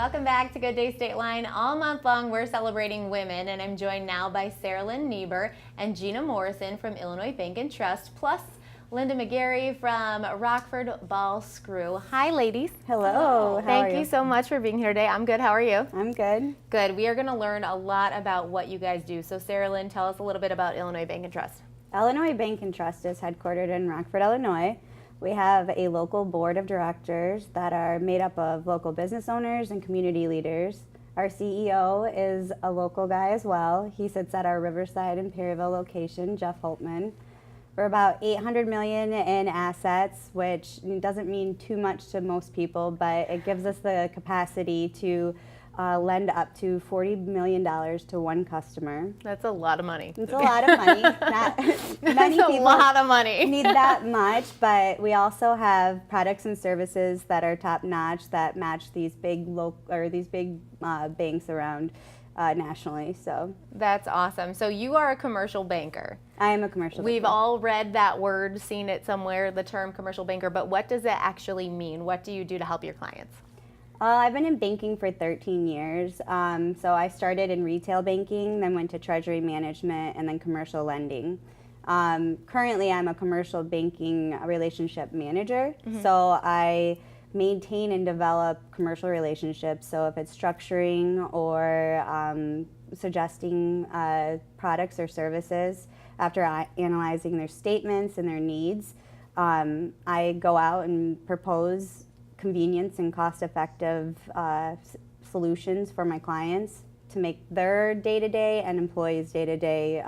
Welcome back to Good Day Stateline. All month long, we're celebrating women, and I'm joined now by Stateline Niebuhr and Gina Morrison from Illinois Bank and Trust, plus Linda McGarry from Rockford Ball Screw. Hi, ladies. Hello. Thank you so much for being here today. I'm good. How are you? I'm good. Good. We are going to learn a lot about what you guys do. So, Sarah Lynn, tell us a little bit about Illinois Bank and Trust. Illinois Bank and Trust is headquartered in Rockford, Illinois. We have a local board of directors that are made up of local business owners and community leaders. Our CEO is a local guy as well. He sits at our Riverside and Perryville location, Jeff Holtman. We're about $800 million in assets, which doesn't mean too much to most people, but it gives us the capacity to lend up to $40 million to one customer. That's a lot of money. It's a lot of money. Not many That's a people lot of money. need that much, but we also have products and services that are top notch that match these big banks around nationally. So that's awesome. So you are a commercial banker. I am a commercial banker. We've all read that word, seen it somewhere, the term commercial banker, but what does it actually mean? What do you do to help your clients? I've been in banking for 13 years. So I started in retail banking, then went to treasury management, and then commercial lending. Currently, I'm a commercial banking relationship manager. Mm-hmm. So I maintain and develop commercial relationships. So if it's structuring or suggesting products or services after analyzing their statements and their needs, I go out and propose convenience and cost-effective solutions for my clients to make their day-to-day and employees' day-to-day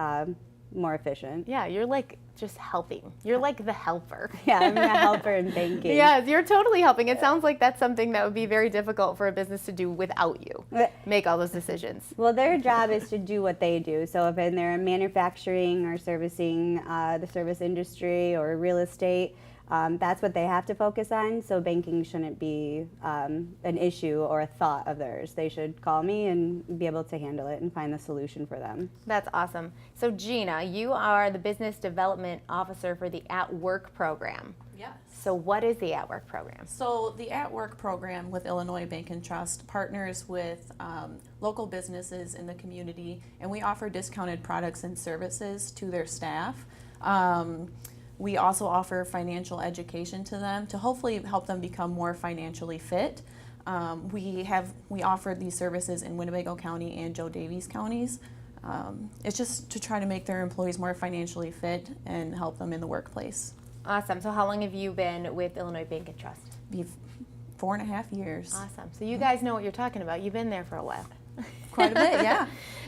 more efficient. Yeah, you're like just helping. You're like the helper. Yeah, I'm a helper in banking. Yes, you're totally helping. It sounds like that's something that would be very difficult for a business to do without you. Make all those decisions. Well, their job is to do what they do. So if they're in manufacturing or servicing the service industry or real estate, that's what they have to focus on. So banking shouldn't be an issue or a thought of theirs. They should call me and be able to handle it and find the solution for them. That's awesome. So Gina, you are the Business Development Officer for the At Work program. Yes. So what is the At Work program? So the At Work program with Illinois Bank and Trust partners with local businesses in the community, and we offer discounted products and services to their staff. We also offer financial education to them to hopefully help them become more financially fit. We offer these services in Winnebago County and Joe Daviess counties. It's just to try to make their employees more financially fit and help them in the workplace. Awesome. So how long have you been with Illinois Bank and Trust? 4.5 years. Awesome. So you guys know what you're talking about. You've been there for a while. Quite a bit, yeah.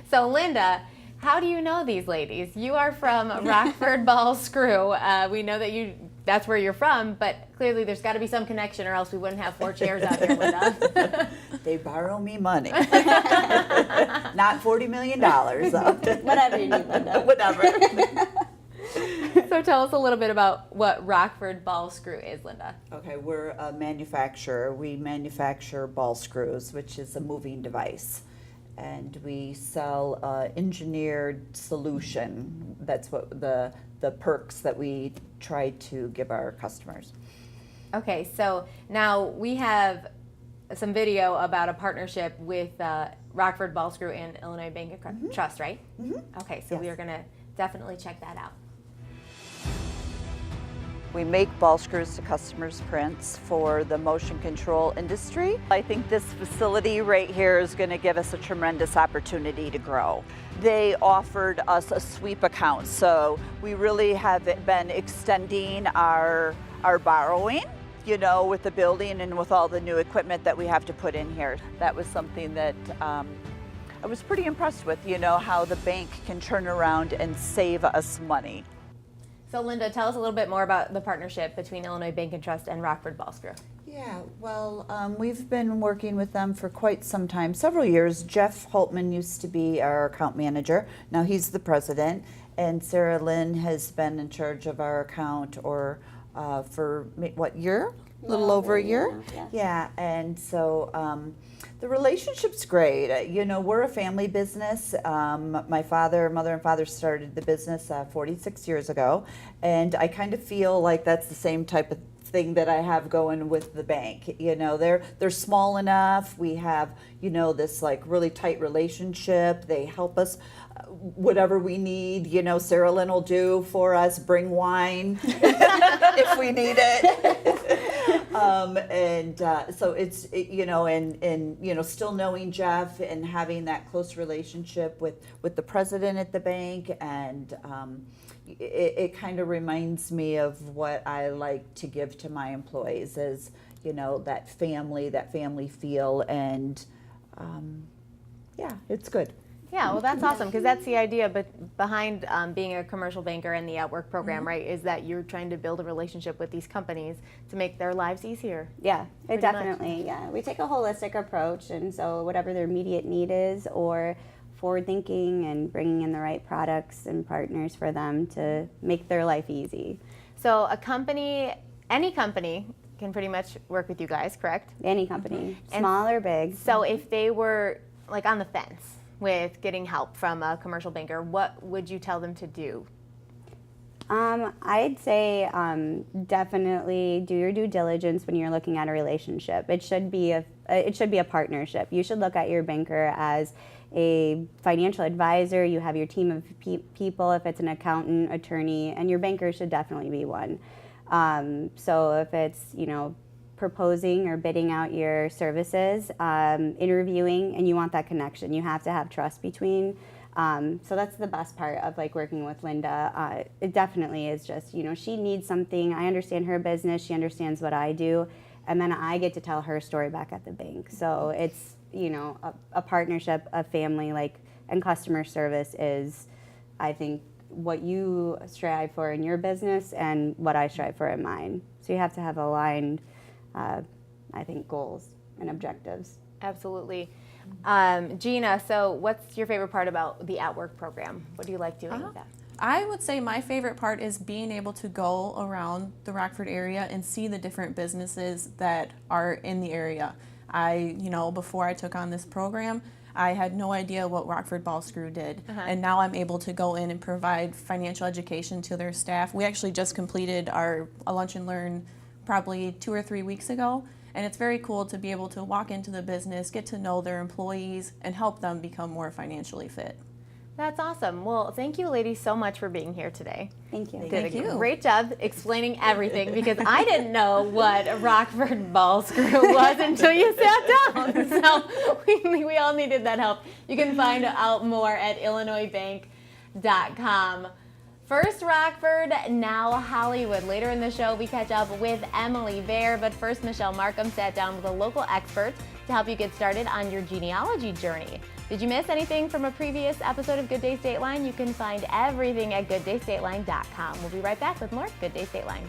So Linda, how do you know these ladies? You are from Rockford Ball Screw. We know that that's where you're from, but clearly there's got to be some connection or else we wouldn't have 4 chairs out here, Linda. They borrow me money. Not $40 million. Whatever you need, Linda. Whatever. So tell us a little bit about what Rockford Ball Screw is, Linda. Okay, we're a manufacturer. We manufacture ball screws, which is a moving device. And we sell engineered solution. That's what the perks that we try to give our customers. Okay, so now we have some video about a partnership with Rockford Ball Screw and Illinois Bank and Trust, right? Mm-hmm. Okay, so yes. We are going to definitely check that out. We make ball screws to customers' prints for the motion control industry. I think this facility right here is going to give us a tremendous opportunity to grow. They offered us a sweep account, so we really have been extending our borrowing, with the building and with all the new equipment that we have to put in here. That was something that I was pretty impressed with, how the bank can turn around and save us money. So Linda, tell us a little bit more about the partnership between Illinois Bank and Trust and Rockford Ball Screw. Yeah, well, we've been working with them for quite some time, several years. Jeff Holtman used to be our account manager. Now he's the president, and Sarah Lynn has been in charge of our account for what year? A little over a year? Yeah, and so the relationship's great. We're a family business. My mother and father started the business 46 years ago, and I kind of feel like that's the same type of thing that I have going with the bank. You know, they're small enough. We have, you know, this like really tight relationship. They help us whatever we need. You know, Sarah Lynn will do for us, bring wine if we need it. So it's, you know, and you know, still knowing Jeff and having that close relationship with the president at the bank, and it kind of reminds me of what I like to give to my employees, is, you know, that family feel, and yeah, it's good. Yeah, well, that's awesome, because that's the idea behind being a commercial banker and the At-Work program, right, is that you're trying to build a relationship with these companies to make their lives easier. Yeah, it Pretty much. definitely, yeah. We take a holistic approach, and so whatever their immediate need is, or forward thinking and bringing in the right products and partners for them to make their life easy. So a company, any company, can pretty much work with you guys, correct? Any company, And small or big. So if they were like on the fence with getting help from a commercial banker, what would you tell them to do? I'd say definitely do your due diligence when you're looking at a relationship. It should be a partnership. You should look at your banker as a financial advisor. You have your team of people, if it's an accountant, attorney, and your banker should definitely be one. So if it's, you know, proposing or bidding out your services, interviewing, and you want that connection, you have to have trust between. So that's the best part of like working with Linda. It definitely is just, you know, she needs something. I understand her business. She understands what I do. And then I get to tell her story back at the bank. So it's, you know, a partnership, a family, like, and customer service is, I think, what you strive for in your business and what I strive for in mine. So you have to have aligned, I think, goals and objectives. Absolutely. Gina, so what's your favorite part about the At-Work program? What do you like doing with that? I would say my favorite part is being able to go around the Rockford area and see the different businesses that are in the area. You know, before I took on this program, I had no idea what Rockford Ball Screw did, and now I'm able to go in and provide financial education to their staff. We actually just completed a lunch and learn probably 2 or 3 weeks ago, and it's very cool to be able to walk into the business, get to know their employees, and help them become more financially fit. That's awesome. Well, thank you ladies so much for being here today. Thank you. Did Thank a you. great job explaining everything, because I didn't know what a Rockford Ball Screw was until you sat down. So we all needed that help. You can find out more at illinoisbank.com. First Rockford, now Hollywood. Later in the show, we catch up with Emily Bear, but first, Michelle Markham sat down with a local expert to help you get started on your genealogy journey. Did you miss anything from a previous episode of Good Day Stateline? You can find everything at gooddaystateline.com. We'll be right back with more Good Day Stateline.